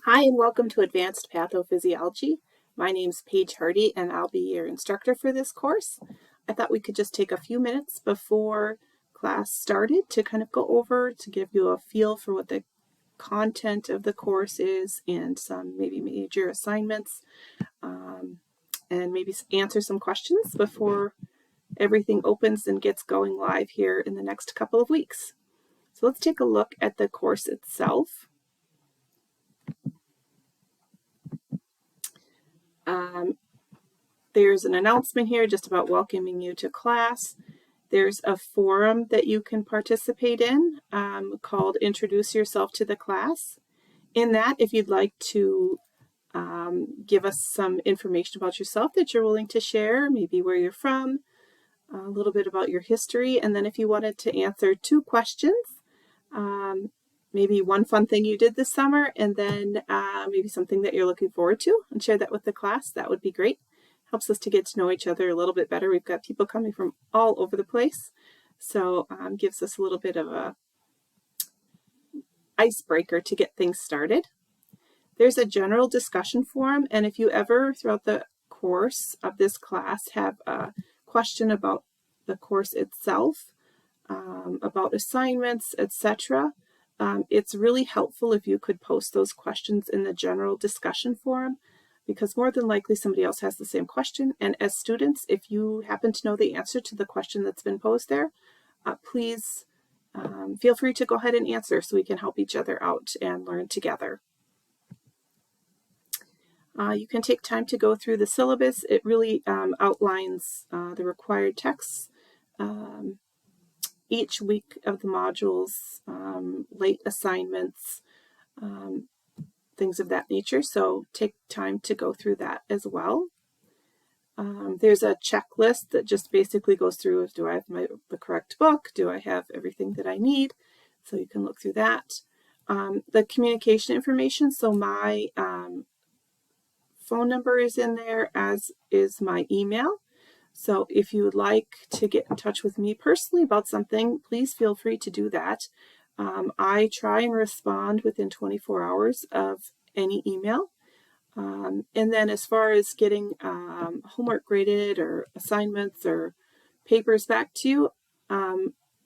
Hi and welcome to Advanced Pathophysiology. My name's Paige Hardy and I'll be your instructor for this course. I thought we could just take a few minutes before class started to kind of go over to give you a feel for what the content of the course is and some maybe major assignments and maybe answer some questions before everything opens and gets going live here in the next couple of weeks. So let's take a look at the course itself. There's an announcement here just about welcoming you to class. There's a forum that you can participate in called Introduce Yourself to the Class. In that, if you'd like to give us some information about yourself that you're willing to share, maybe where you're from, a little bit about your history, and then if you wanted to answer 2 questions, maybe one fun thing you did this summer, and then maybe something that you're looking forward to, and share that with the class, that would be great. Helps us to get to know each other a little bit better. We've got people coming from all over the place, so gives us a little bit of a icebreaker to get things started. There's a general discussion forum, and if you ever throughout the course of this class have a question about the course itself, about assignments, etc., it's really helpful if you could post those questions in the general discussion forum, because more than likely somebody else has the same question. And as students, if you happen to know the answer to the question that's been posed there, please feel free to go ahead and answer so we can help each other out and learn together. You can take time to go through the syllabus. It really outlines the required texts, each week of the modules, late assignments, things of that nature. So take time to go through that as well. There's a checklist that just basically goes through, do I have the correct book? Do I have everything that I need? So you can look through that. The communication information, so my phone number is in there, as is my email. So if you would like to get in touch with me personally about something, please feel free to do that. I try and respond within 24 hours of any email. And then as far as getting homework graded or assignments or papers back to you,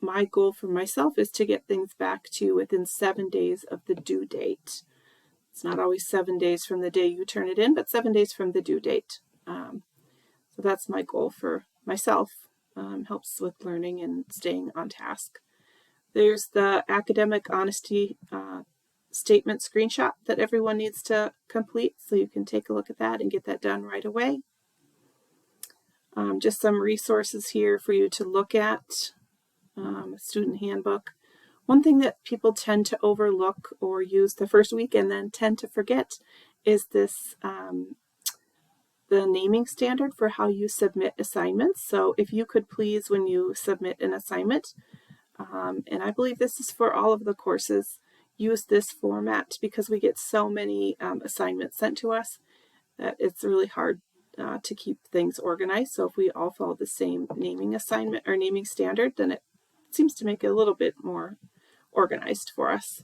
my goal for myself is to get things back to you within 7 days of the due date. It's not always 7 days from the day you turn it in, but 7 days from the due date. So that's my goal for myself. Helps with learning and staying on task. There's the academic honesty statement screenshot that everyone needs to complete, so you can take a look at that and get that done right away. Just some resources here for you to look at. A student handbook. One thing that people tend to overlook or use the first week and then tend to forget is this the naming standard for how you submit assignments. So if you could please, when you submit an assignment, and I believe this is for all of the courses, use this format, because we get so many assignments sent to us that it's really hard to keep things organized. So if we all follow the same naming assignment or naming standard, then it seems to make it a little bit more organized for us.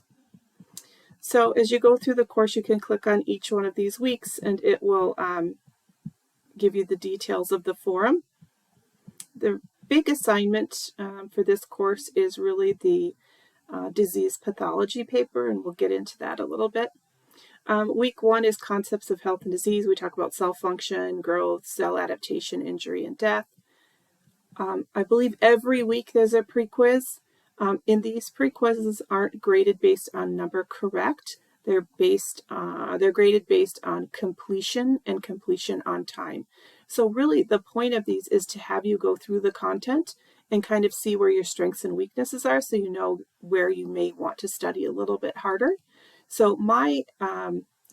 So as you go through the course, you can click on each one of these weeks and it will give you the details of the forum. The big assignment for this course is really the disease pathology paper, and we'll get into that a little bit. Week 1 is concepts of health and disease. We talk about cell function, growth, cell adaptation, injury, and death. I believe every week there's a pre-quiz. And these pre-quizzes aren't graded based on number correct. They're graded based on completion and completion on time. So really the point of these is to have you go through the content and kind of see where your strengths and weaknesses are, so you know where you may want to study a little bit harder. So my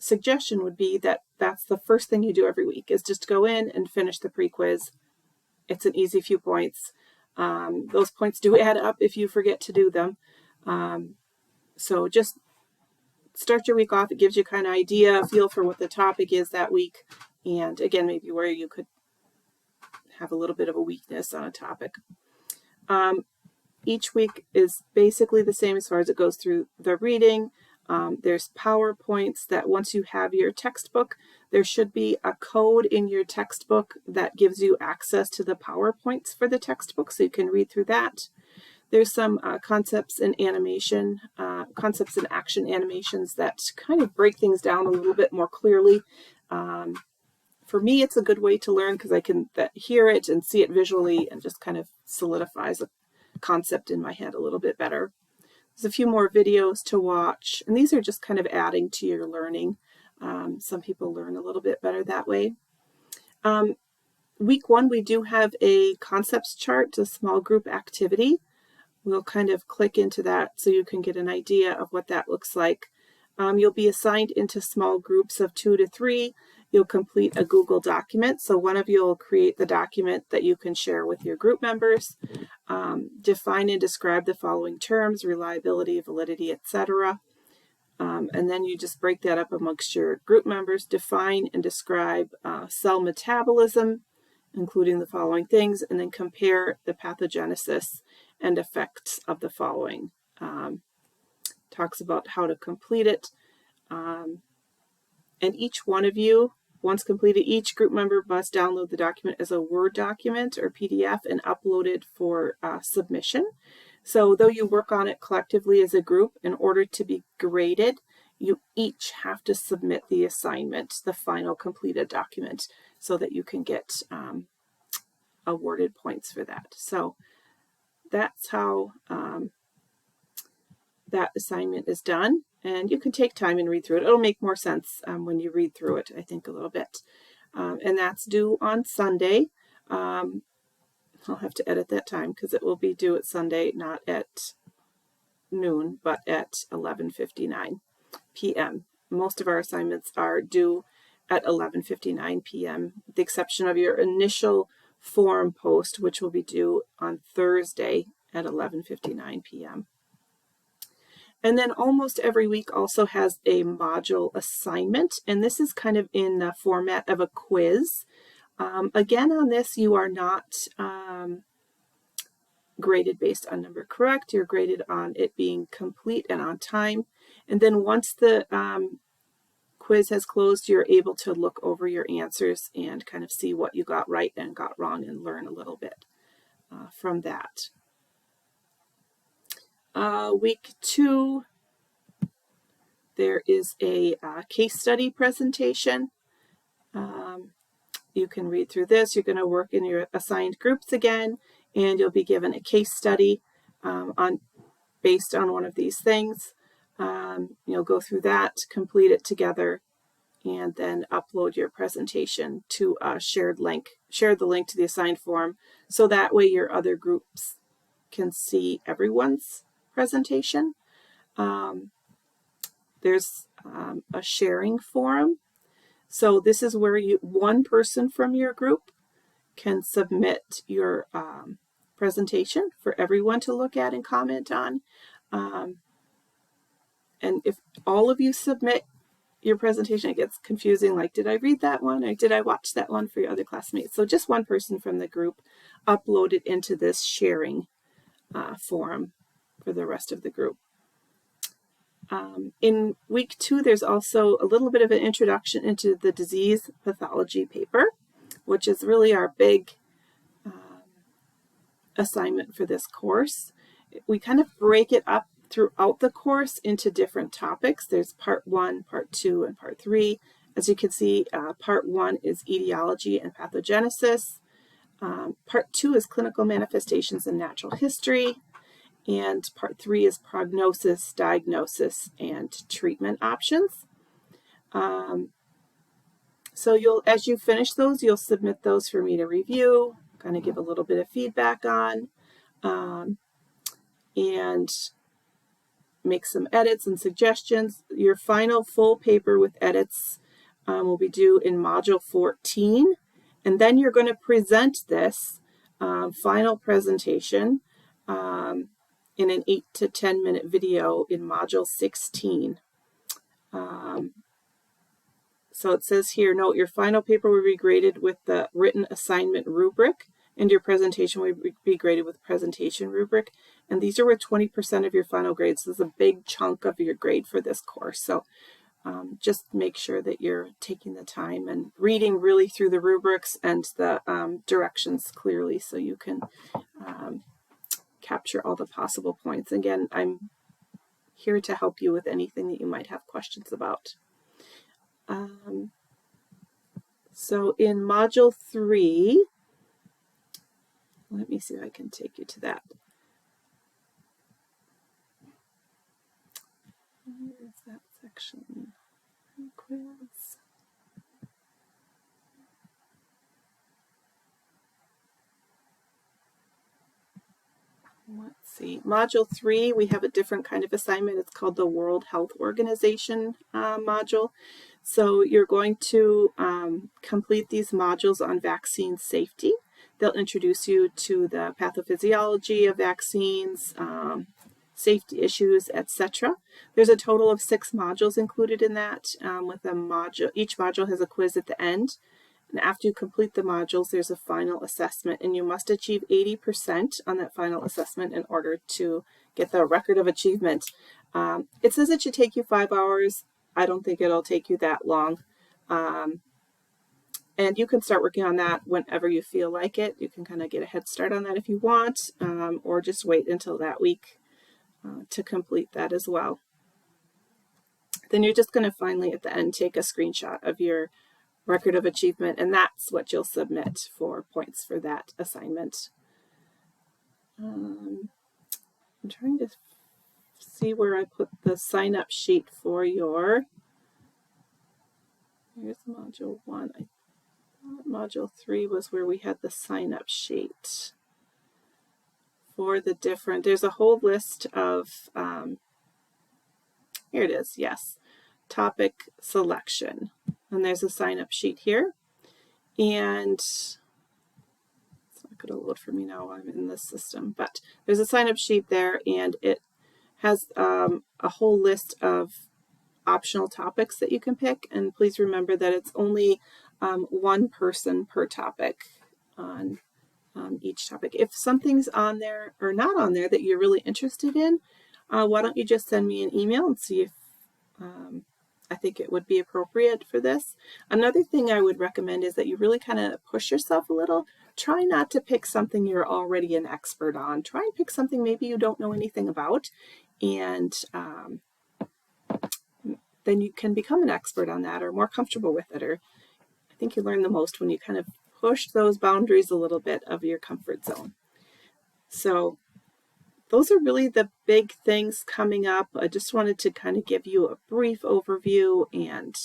suggestion would be that that's the first thing you do every week, is just go in and finish the pre-quiz. It's an easy few points. Those points do add up if you forget to do them. So just start your week off. It gives you kind of idea, feel for what the topic is that week. And again, maybe where you could have a little bit of a weakness on a topic. Each week is basically the same as far as it goes through the reading. There's PowerPoints that once you have your textbook, there should be a code in your textbook that gives you access to the PowerPoints for the textbook, so you can read through that. There's some concepts in animation, concepts in action animations that kind of break things down a little bit more clearly. For me, it's a good way to learn because I can hear it and see it visually and just kind of solidifies a concept in my head a little bit better. There's a few more videos to watch, and these are just kind of adding to your learning. Some people learn a little bit better that way. Week 1, we do have a concepts chart, a small group activity. We'll kind of click into that so you can get an idea of what that looks like. You'll be assigned into small groups of 2 to 3. You'll complete a Google document. So one of you will create the document that you can share with your group members. Define and describe the following terms: reliability, validity, etc. And then you just break that up amongst your group members. Define and describe cell metabolism, including the following things, and then compare the pathogenesis and effects of the following. Talks about how to complete it. And each one of you, once completed, each group member must download the document as a Word document or PDF and upload it for submission. So though you work on it collectively as a group, in order to be graded, you each have to submit the assignment, the final completed document, so that you can get awarded points for that. So that's how that assignment is done. And you can take time and read through it. It'll make more sense when you read through it, I think, a little bit. And that's due on Sunday. I'll have to edit that time because it will be due at Sunday, not at noon, but at 11:59 p.m. Most of our assignments are due at 11:59 p.m., with the exception of your initial forum post, which will be due on Thursday at 11:59 p.m. And then almost every week also has a module assignment, and this is kind of in the format of a quiz. Again, on this, you are not graded based on number correct. You're graded on it being complete and on time. And then once the quiz has closed, you're able to look over your answers and kind of see what you got right and got wrong and learn a little bit from that. Week 2, there is a case study presentation. You can read through this. You're going to work in your assigned groups again, and you'll be given a case study based on one of these things. You'll go through that, complete it together, and then upload your presentation to a shared link. Share the link to the assigned form, so that way your other groups can see everyone's presentation. There's a sharing forum. So this is where one person from your group can submit your presentation for everyone to look at and comment on. And if all of you submit your presentation, it gets confusing, like, did I read that one or did I watch that one for your other classmates? So just one person from the group upload it into this sharing forum for the rest of the group. In week 2, there's also a little bit of an introduction into the disease pathology paper, which is really our big assignment for this course. We kind of break it up throughout the course into different topics. There's part 1, part 2, and part 3. As you can see, part 1 is etiology and pathogenesis. Part 2 is clinical manifestations and natural history. And part 3 is prognosis, diagnosis, and treatment options. So as you finish those, you'll submit those for me to review, kind of give a little bit of feedback on, and make some edits and suggestions. Your final full paper with edits will be due in Module 14, and then you're going to present this final presentation in an 8 to 10 minute video in Module 16. So it says here, note your final paper will be graded with the written assignment rubric and your presentation would be graded with presentation rubric. And these are worth 20% of your final grades. This is a big chunk of your grade for this course. So just make sure that you're taking the time and reading really through the rubrics and the directions clearly so you can capture all the possible points. Again, I'm here to help you with anything that you might have questions about. So in Module 3, let me see if I can take you to that. Where is that section? Quiz. Let's see. Module 3, we have a different kind of assignment. It's called the World Health Organization module. So you're going to complete these modules on vaccine safety. They'll introduce you to the pathophysiology of vaccines, safety issues, etc. There's a total of 6 modules included in that. With a module, each module has a quiz at the end. And after you complete the modules, there's a final assessment, and you must achieve 80% on that final assessment in order to get the record of achievement. It says it should take you 5 hours. I don't think it'll take you that long. And you can start working on that whenever you feel like it. You can kind of get a head start on that if you want, or just wait until that week to complete that as well. Then you're just going to finally at the end take a screenshot of your record of achievement, and that's what you'll submit for points for that assignment. I'm trying to see where I put the sign-up sheet for your, here's Module 1. I thought Module 3 was where we had the sign-up sheet for the different, there's a whole list of, here it is, yes, topic selection. And there's a sign-up sheet here. And it's not going to load for me now while I'm in this system, but there's a sign-up sheet there, and it has a whole list of optional topics that you can pick. And please remember that it's only one person per topic on each topic. If something's on there or not on there that you're really interested in, why don't you just send me an email and see if I think it would be appropriate for this. Another thing I would recommend is that you really kind of push yourself a little. Try not to pick something you're already an expert on. Try and pick something maybe you don't know anything about, and then you can become an expert on that or more comfortable with it. Or I think you learn the most when you kind of push those boundaries a little bit of your comfort zone. So those are really the big things coming up. I just wanted to kind of give you a brief overview and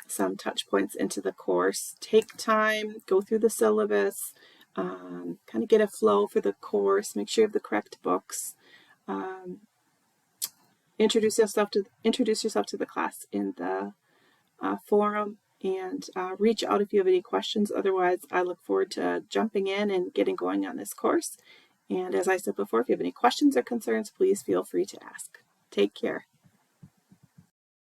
some touch points into the course. Take time, go through the syllabus, kind of get a flow for the course, make sure you have the correct books. Introduce yourself to the class in the forum, and reach out if you have any questions. Otherwise, I look forward to jumping in and getting going on this course. And as I said before, if you have any questions or concerns, please feel free to ask. Take care.